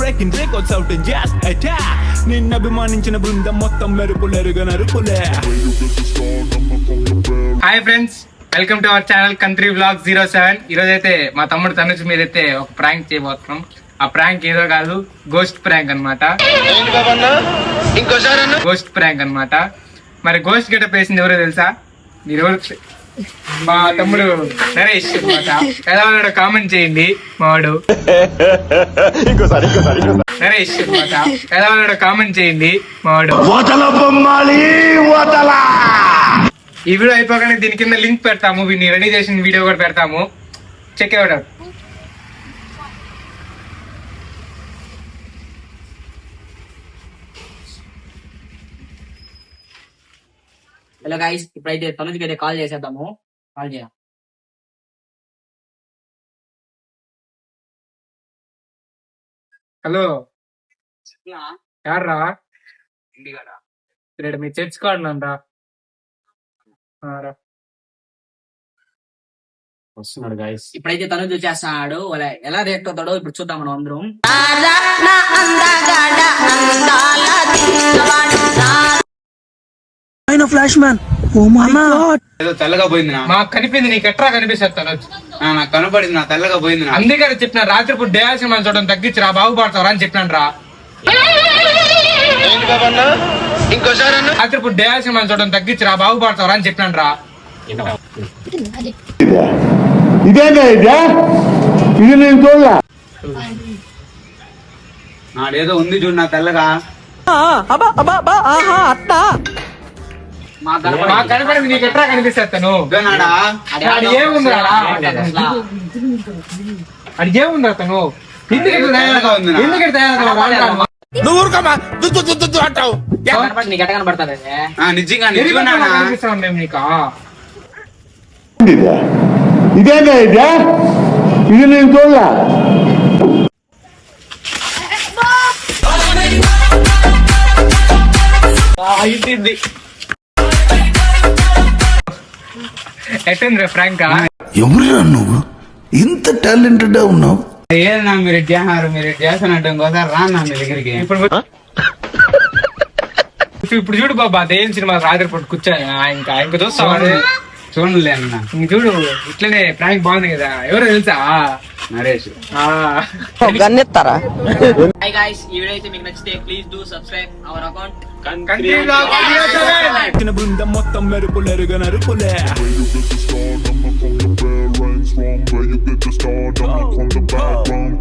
breaking records out and just attack. నిన్ను అభిమానించిన బృందం మొత్తం మెరుపులెరుగ నరుపులే. Hi friends, welcome to our channel country vlog 07. ఈరోజు అయితే మా తమ్ముడు తనుజ్ మీద అయితే ఒక ప్రాంక్ చేయబోతున్నాం. ఆ ప్రాంక్ ఏదో కాదు, గోస్ట్ ప్రాంక్ అనమాట. గోస్ట్ ప్రాంక్ అనమాట. మరి గోస్ట్ గెటప్ వేసింది ఎవరో తెలుసా? మీరు ఎవరు? మా తమ్ముడు నరేష్ అనమాట. ఎలా ఉన్నాడో కామెంట్ చేయండి. మావాడు నరేష్ అనమాట. ఎలా ఉన్నాడో కామెంట్ చేయండి. మావాడు ఈ వీడియో అయిపోగానే దీని కింద లింక్ పెడతాము. వీడిని రెడీ చేసిన వీడియో కూడా పెడతాము. Check out. హలో గైస్, ఇప్పుడైతే తనుజ్కి అయితే కాల్ చేసేద్దాము. కాల్ చేయ. హలో, యార్రా? ఇక్కడ మీ చర్చ్ కాడున్నాను రా. వస్తున్నాడు గైస్. ఇప్పుడైతే తనుజ్ చేస్తున్నాడు. ఎలా రియాక్ట్ అవుతాడో ఇప్పుడు చూద్దాం మనం అందరం. Flash man, oh my God, ఏదో తెల్లగా పోయింది నా. మాకు కనిపింది, నీకు ఎట్రా కనిపిస్తుంది తనుజ్? నాకు కనపడింది, నా తెల్లగా పోయింది నా. అందుకే చెప్పిన రాత్రిపూట డయాల్సిన మనం చూడడం తగ్గించి రా, బాగుపడతావు అని చెప్పినాను రా. రాత్రిపూట డయాల్సిన మనం చూడడం తగ్గించి రా, బాగుపడతావు అని చెప్పినాను రా. నాడేదో ఉంది చూడు నా తెల్లగా. మాకు కనపడింది, నీకు ఎట్రా కనిపిస్తుంది తను? నాడా అది ఏముందిరా? అది ఏముందిరా తను? ఎందుకు తయారు? నువ్వు ఊరుకోమా, దుద్దు దుద్దు దుద్దు అంటావు. నీకు ఎట్ట కనబడతాడు? నిజంగా నిజంగా కనిపిస్తాం మేము నీకు. ఇదేనా ఇదే? ఇది నేను చూడలా. ఎట్టుందిరా ఫ్రాంకా? ఎవరురా నువ్వు ఇంత టాలెంటెడ్ ఉన్నావు? ఏదన్నా మీరు చేస్తున్నారు, మీరు చేస్తున్నట్టు ఇంకోసారి రాన్నా మీ దగ్గరికి. ఇప్పుడు చూడు బాబా, అదేం సినిమా రాత్రిపూట కూర్చొని ఇంకా చూస్తావు. చూడలే అన్న, ఇంక చూడు ఇట్లనే ప్రాంక్ బాగుంది కదా. ఎవరో తెలుసా? నరేష్. గన్నెత్తారా? హై గైస్, ఈ వీడియో అయితే మీకు నచ్చితే please do subscribe our account country vlog 07. బృందం మొత్తం మెరుపులెరుగ నరుపులే. Where you get the stardom from the background.